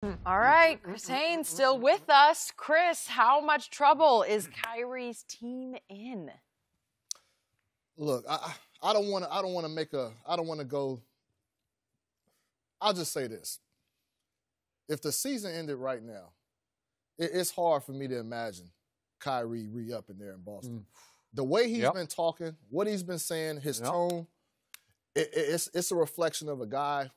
All right, Chris Haynes still with us. Chris, how much trouble is Kyrie's team in? Look, I don't want to go. I'll just say this. If the season ended right now, it's hard for me to imagine Kyrie re-upping there in Boston. The way he's been talking, what he's been saying, his tone, it's a reflection of a guy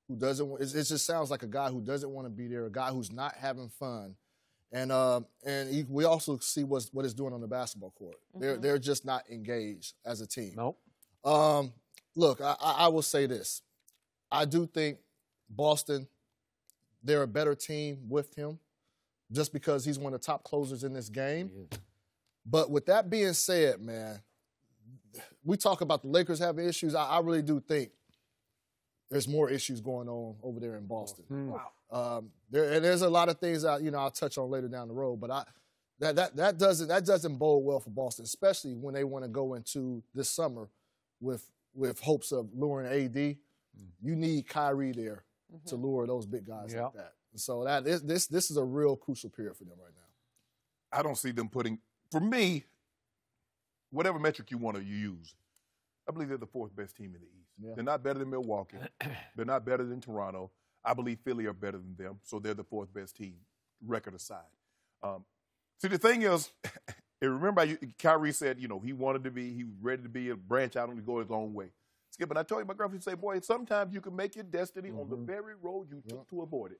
who doesn't. It just sounds like a guy who doesn't want to be there, a guy who's not having fun, and we also see what it's doing on the basketball court. They're just not engaged as a team. Nope. Look, I will say this. I do think Boston, they're a better team with him, just because he's one of the top closers in this game. But with that being said, man, we talk about the Lakers having issues. I really do think there's more issues going on over there in Boston. Wow. There's a lot of things I'll touch on later down the road, but that doesn't bode well for Boston, especially when they want to go into this summer with hopes of luring AD. You need Kyrie there to lure those big guys like that. And so this is a real crucial period for them right now. I don't see them putting, for me, whatever metric you want to use, I believe they're the fourth best team in the East. Yeah. They're not better than Milwaukee. They're not better than Toronto. I believe Philly are better than them, so they're the fourth best team, record aside. See, the thing is, remember Kyrie said, he wanted to be, he was ready to be a branch out and to go his own way. Skip, and I told you, my girlfriend said, boy, sometimes you can make your destiny on the very road you took to avoid it.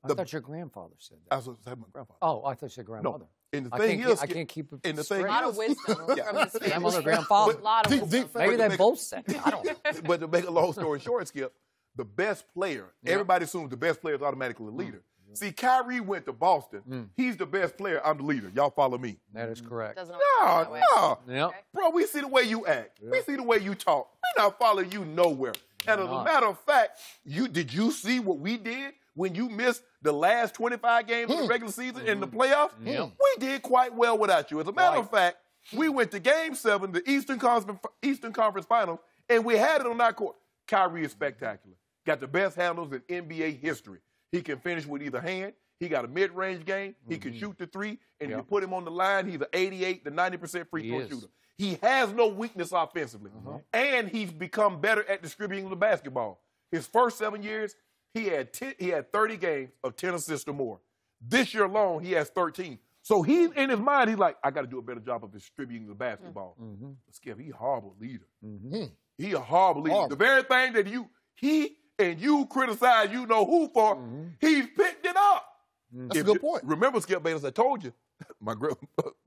I thought your grandfather said that. I said my grandfather. Oh, I thought you said grandmother. No. And the thing is, I can't keep it A straight. lot of wisdom from this family. Grandmother, grandfather. A lot of wisdom. Maybe they both said it. I don't know. But to make a long story short, Skip, the best player, everybody assumes the best player is automatically the leader. See, Kyrie went to Boston. He's the best player. I'm the leader. Y'all follow me. That is correct. No. Yep. Bro, we see the way you act. We see the way you talk. We not following you nowhere. And as a matter of fact, did you see what we did when you missed the last 25 games of the regular season in the playoffs? We did quite well without you. As a matter of fact, we went to Game 7, the Eastern Conference Finals, and we had it on our court. Kyrie is spectacular. Got the best handles in NBA history. He can finish with either hand. He got a mid-range game. He can shoot the three. And if you put him on the line, he's an 88 to 90% free throw shooter. He has no weakness offensively. And he's become better at distributing the basketball. His first 7 years, he had 30 games of 10 assists or more. This year alone, he has 13. So he's in his mind, he's like, I got to do a better job of distributing the basketball. But Skip, he's a horrible leader. He's a horrible leader. The very thing that he and you criticize who for, he's picked it up. That's a good point. Remember, Skip Bayless, I told you, my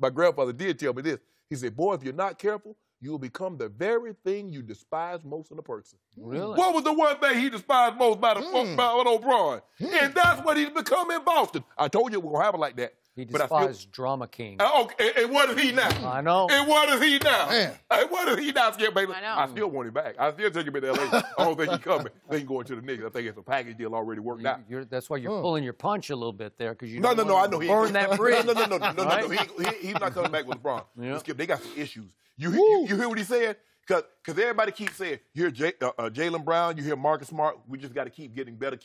grandfather did tell me this. He said, boy, if you're not careful, you'll become the very thing you despise most in a person. Really? What was the one thing he despised most about O'Brien? And that's what he's become in Boston. I told you it was going to happen like that. He despised Drama King. And what is he now? I know. And what is he now? Man. And what is he now, Skip Bayless? I know. I still want him back. I still take him to L.A. I don't think he's coming. They can go into the Knicks. I think it's a package deal already worked out. That's why you're pulling your punch a little bit there, because you No, I know. burn that bridge. No. He's not coming back with LeBron. Yeah. Skip, they got some issues. You hear what he said? Because everybody keeps saying, you hear Jaylen Brown, you hear Marcus Smart, we just got to keep getting better.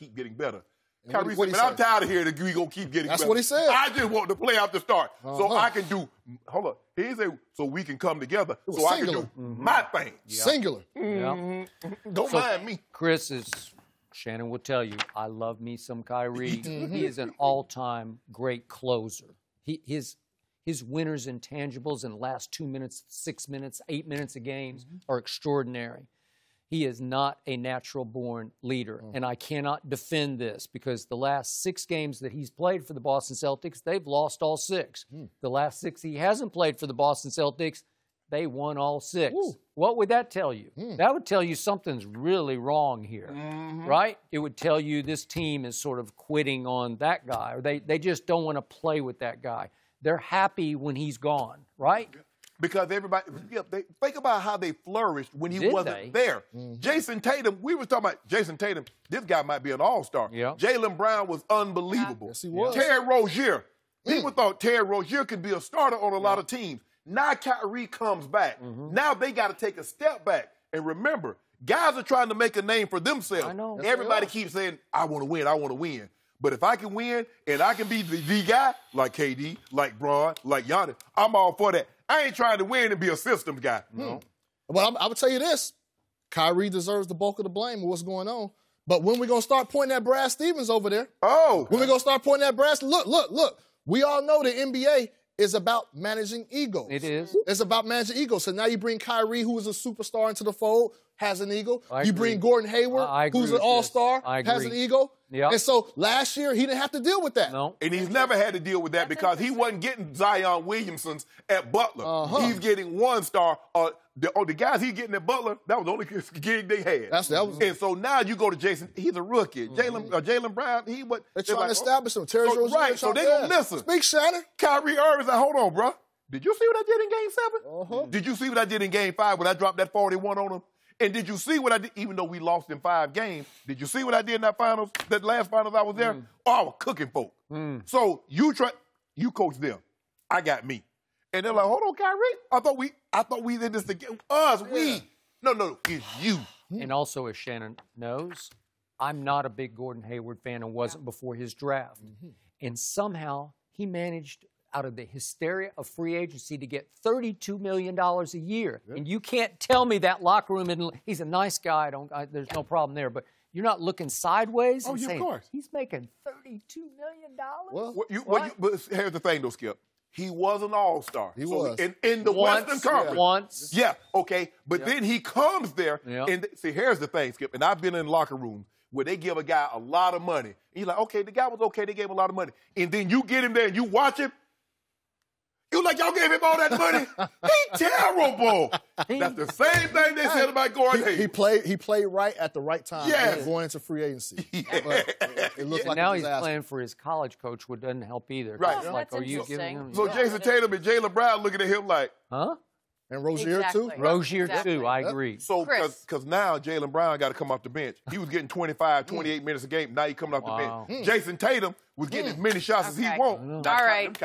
Kyrie said, man, I'm tired of hearing that we going to keep getting better. That's what he said. I just want to play out the start so I can do, hold up. He said, so we can come together so I can do my thing. Singular. Don't mind me. Shannon will tell you, I love me some Kyrie. He is an all-time great closer. His winners intangibles in the last 2 minutes, 6 minutes, 8 minutes of games are extraordinary. He is not a natural-born leader, and I cannot defend this because the last 6 games that he's played for the Boston Celtics, they've lost all 6. The last 6 he hasn't played for the Boston Celtics, they won all 6. What would that tell you? That would tell you something's really wrong here, right? It would tell you this team is sort of quitting on that guy, or they just don't want to play with that guy. They're happy when he's gone, right? Because everybody, think about how they flourished when he wasn't there. Jason Tatum, we were talking about Jason Tatum. This guy might be an all-star. Jaylen Brown was unbelievable. Yes, he was. Terry Rozier. People thought Terry Rozier could be a starter on a lot of teams. Now Kyrie comes back. Now they got to take a step back. And remember, guys are trying to make a name for themselves. I know. Everybody keeps saying, I want to win, I want to win. But if I can win and I can be the guy, like KD, like Bron, like Giannis, I'm all for that. I ain't trying to win and be a systems guy. Well, I would tell you this. Kyrie deserves the bulk of the blame of what's going on. But when we going to start pointing at Brad Stevens over there? Oh. When we going to start pointing at Brad Stevens? Look. We all know the NBA is about managing egos. It is. It's about managing egos. So now you bring Kyrie, who is a superstar, into the fold, has an ego. You bring Gordon Hayward, who's an all-star, has an ego. Yep. And so last year, he didn't have to deal with that. No. And he's never had to deal with that because he wasn't getting Zion Williamsons at Butler. He's getting one star. The guys he's getting at Butler, that was the only gig they had. And so now you go to Jason. He's a rookie. Jaylen Brown, they're trying to establish him. Terry Rozier, right, so they going to listen. Speak, Shannon. Kyrie Irving said, hold on, bro. Did you see what I did in Game 7? Did you see what I did in Game 5 when I dropped that 41 on him? And did you see what I did, even though we lost in 5 games, did you see what I did in that finals, that last finals I was there? Oh, I was cooking folk. So you coach them. I got me. And they're like, hold on, Kyrie. I thought we did this together. We. No, it's you. And also, as Shannon knows, I'm not a big Gordon Hayward fan and wasn't before his draft. And somehow he managed, out of the hysteria of free agency, to get $32 million a year. And you can't tell me that locker room, he's a nice guy, there's no problem there, but you're not looking sideways and saying, he's making $32 million? But here's the thing, though, Skip. He was an all-star. He was. In the Western Conference. Once. Yeah, okay. But then he comes there, and see, here's the thing, Skip, and I've been in locker rooms where they give a guy a lot of money. And you're like, okay, the guy was okay, they gave him a lot of money. And then you get him there and you watch him, you like, y'all gave him all that money? He terrible. That's the same thing they said about Gordon Hayward. He played right at the right time going into free agency. But it looked like now he's playing for his college coach, which doesn't help either. Right. It's like, are you giving him? So Jason Tatum and Jaylen Brown looking at him like, huh? And Rozier, too? Rozier, too. I agree. So, because now Jaylen Brown got to come off the bench. He was getting 25, 28 minutes a game. Now he coming off the bench. Jason Tatum was getting as many shots as he wants. All right.